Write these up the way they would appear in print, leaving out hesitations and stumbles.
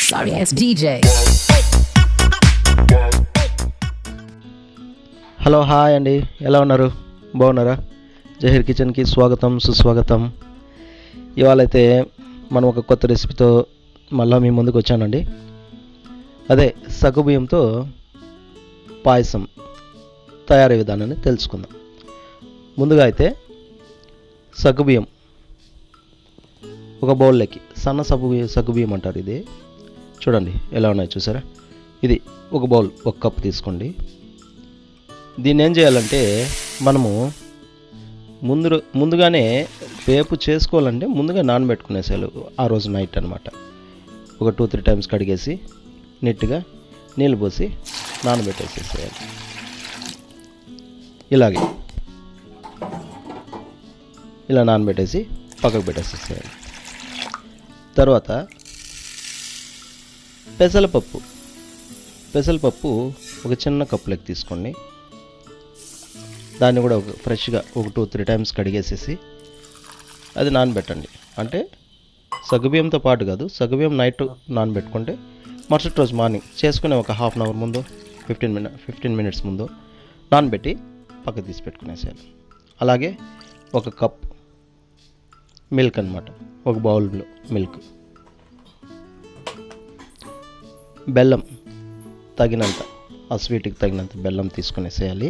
sorry ass DJ. Hello hi అండి, ఎలా ఉన్నారు? బాగున్నారా? జహీర్ కిచెన్కి స్వాగతం సుస్వాగతం. ఇవాళ అయితే మనం ఒక కొత్త రెసిపీతో మళ్ళీ మీ ముందుకు వచ్చానండి. అదే సగ్గుబియ్యంతో పాయసం తయారీ విధానాన్ని తెలుసుకుందాం. ముందుగా అయితే సగ్గుబియ్యం ఒక బౌల్లోకి సన్న సగ్గుబియ్యం అంటారు. ఇది చూడండి ఎలా ఉన్నాయి చూసారా. ఇది ఒక బౌల్, ఒక కప్పు తీసుకోండి. దీన్ని ఏం చేయాలంటే మనము ముందుగానే రేపు చేసుకోవాలంటే ముందుగా నానబెట్టుకునేసారు ఆ రోజు నైట్ అనమాట. ఒక 2-3 టైమ్స్ కడిగేసి నీట్గా నీళ్ళు పోసి నానబెట్టేసేసేయాలి. ఇలాగే ఇలా నానబెట్టేసి పక్కకు పెట్టేసేసేయాలి. తర్వాత పెసరపప్పు ఒక చిన్న కప్పులోకి తీసుకోండి. దాన్ని కూడా ఫ్రెష్గా ఒక 2-3 టైమ్స్ కడిగేసేసి అది నానబెట్టండి. అంటే సగ్గుబియ్యంతో పాటు కాదు, సగ్గుబియ్యం నైట్ నానబెట్టుకుంటే మరుసటి రోజు మార్నింగ్ చేసుకునే ఒక హాఫ్ అన్ అవర్ ముందు 15 మినిట్స్ ముందు నానబెట్టి పక్క తీసి పెట్టుకునేసేయాలి. అలాగే ఒక కప్ మిల్క్ అన్నమాట, ఒక బౌల్లో మిల్క్, బెల్లం తగినంత, ఆ స్వీట్కి తగినంత బెల్లం తీసుకునేసేయాలి.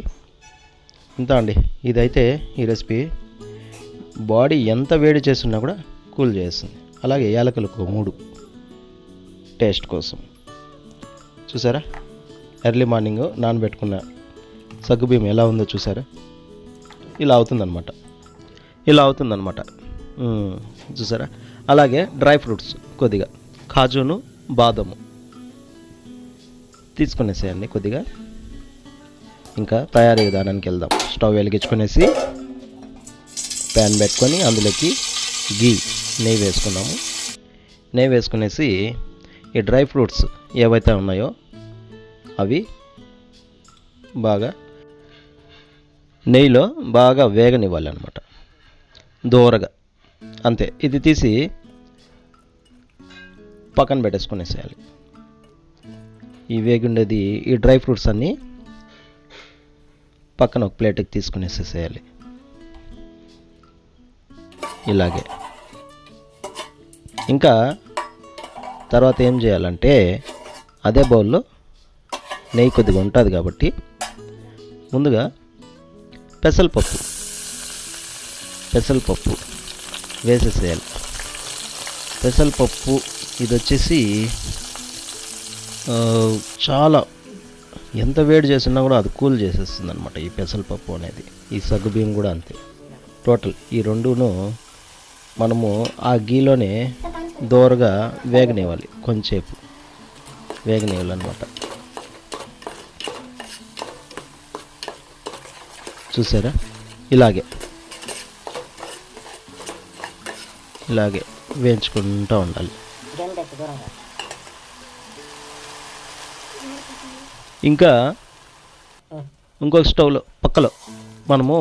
ఇంత అండి. ఇదైతే ఈ రెసిపీ బాడీ ఎంత వేడి చేస్తున్నా కూడా కూల్ చేస్తుంది. అలాగే యాలకులు ఒక 3 టేస్ట్ కోసం. చూసారా ఎర్లీ మార్నింగ్ నానబెట్టుకున్న సగ్గుబియ్యం ఎలా ఉందో చూసారా. ఇలా అవుతుందన్నమాట. చూసారా. అలాగే డ్రై ఫ్రూట్స్ కొద్దిగా కాజును బాదము తీసుకునేసేయండి కొద్దిగా. ఇంకా తయారీ విధానానికి వెళ్దాం. స్టవ్ వెలిగించుకునేసి ప్యాన్ పెట్టుకొని అందులోకి నెయ్యి వేసుకున్నాము. నెయ్యి వేసుకునేసి ఈ డ్రై ఫ్రూట్స్ ఏవైతే ఉన్నాయో అవి బాగా నెయ్యిలో బాగా వేగనివ్వాలి అన్నమాట, దోరగా. అంతే. ఇది తీసి పక్కన పెట్టేసుకునేసేయాలి. ఈ వేగుండేది ఈ డ్రై ఫ్రూట్స్ అన్నీ పక్కన ఒక ప్లేట్కి తీసుకునేసేసేయాలి. ఇలాగే. ఇంకా తర్వాత ఏం చేయాలంటే అదే బౌల్లో నెయ్యి కొద్దిగా ఉంటుంది కాబట్టి ముందుగా పెసరపప్పు వేసేసేయాలి. పెసరపప్పు ఇది వచ్చేసి చాలా ఎంత వేడి చేసినా కూడా అది కూల్ చేసేస్తుంది అనమాట ఈ పెసరపప్పు అనేది. ఈ సగ్గుబియ్యం కూడా అంతే. టోటల్ ఈ రెండును మనము ఆ గీలోనే దోరగా వేగనివ్వాలి, కొంచెంసేపు వేగనివ్వాలన్నమాట. చూసారా. ఇలాగే వేయించుకుంటూ ఉండాలి. ఇంకా ఇంకొక స్టవ్లో పక్కలో మనము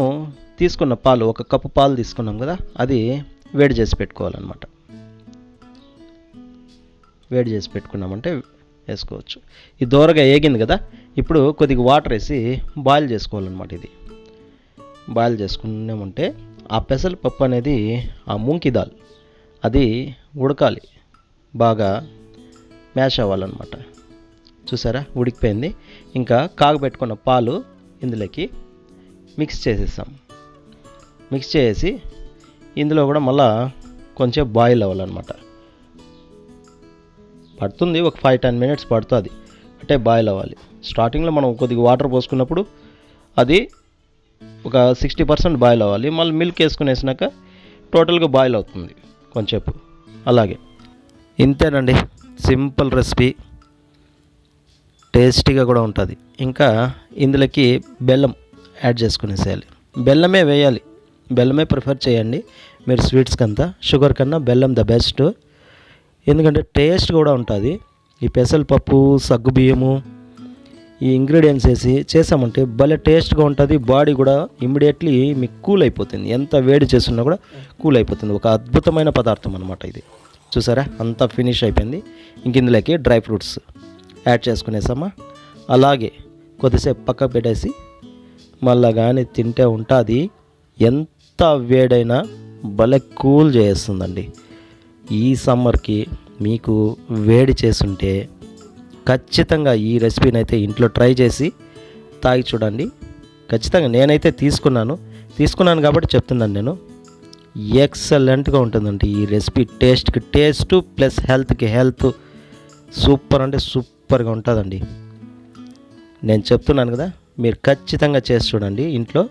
తీసుకున్న పాలు, ఒక కప్పు పాలు తీసుకున్నాం కదా, అది వేడి చేసి పెట్టుకోవాలన్నమాట. వేడి చేసి పెట్టుకున్నామంటే వేసుకోవచ్చు. ఇది దోరగా ఏగింది కదా, ఇప్పుడు కొద్దిగా వాటర్ వేసి బాయిల్ చేసుకోవాలన్నమాట. ఇది బాయిల్ చేసుకున్నామంటే ఆ పెసరపప్పు అనేది, ఆ మూంగి దాల్ అది ఉడకాలి, బాగా మ్యాష్ అవ్వాలన్నమాట. చూసారా ఉడికిపోయింది. ఇంకా కాగబెట్టుకున్న పాలు ఇందులోకి మిక్స్ చేసేసాం. మిక్స్ చేసి ఇందులో కూడా మళ్ళా కొంచెం బాయిల్ అవ్వాలన్నమాట. పడుతుంది, ఒక 5-10 మినిట్స్ పడుతుంది. అంటే బాయిల్ అవ్వాలి. స్టార్టింగ్లో మనం కొద్దిగా వాటర్ పోసుకున్నప్పుడు అది ఒక 60% బాయిల్ అవ్వాలి. మళ్ళీ మిల్క్ వేసుకునేసినాక టోటల్గా బాయిల్ అవుతుంది కొంచెంసేపు. అలాగే ఇంతేనండి, సింపుల్ రెసిపీ, టేస్టీగా కూడా ఉంటుంది. ఇంకా ఇందులోకి బెల్లం యాడ్ చేసుకునేసేయాలి. బెల్లమే వేయాలి, బెల్లమే ప్రిఫర్ చేయండి మీరు స్వీట్స్కి అంతా. షుగర్ కన్నా బెల్లం ద బెస్ట్, ఎందుకంటే టేస్ట్ కూడా ఉంటుంది. ఈ పెసరపప్పు సగ్గుబియ్యము ఈ ఇంగ్రీడియంట్స్ వేసి చేసామంటే భలే టేస్ట్గా ఉంటుంది. బాడీ కూడా ఇమ్మీడియట్లీ మీకు కూల్ అయిపోతుంది. ఎంత వేడి చేస్తున్నా కూడా కూల్ అయిపోతుంది. ఒక అద్భుతమైన పదార్థం అన్నమాట ఇది. చూసారా అంతా ఫినిష్ అయిపోయింది. ఇంక ఇందులోకి డ్రై ఫ్రూట్స్ యాడ్ చేసుకునేసామా. అలాగే కొద్దిసేపు పక్కకు పెట్టేసి మళ్ళా కానీ తింటే ఉంటుంది. ఎంత వేడైనా భలే కూల్ చేస్తుందండి. ఈ సమ్మర్కి మీకు వేడి చేసుంటే ఖచ్చితంగా ఈ రెసిపీని అయితే ఇంట్లో ట్రై చేసి తాగి చూడండి. ఖచ్చితంగా నేనైతే తీసుకున్నాను కాబట్టి చెప్తున్నాను నేను. ఎక్సలెంట్గా ఉంటుందండి ఈ రెసిపీ. టేస్ట్కి టేస్ట్ ప్లస్ హెల్త్కి హెల్త్ సూపర్ అంటే సూపర్గా ఉంటుందండి. నేను చెప్తున్నాను కదా, మీరు ఖచ్చితంగా చేసి చూడండి ఇంట్లో.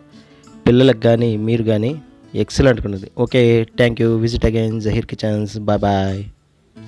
పిల్లలకు కానీ మీరు కానీ ఎక్సలెంట్గా ఉన్నది. Okay, thank you. Visit again Zaheer kitchens. Bye bye.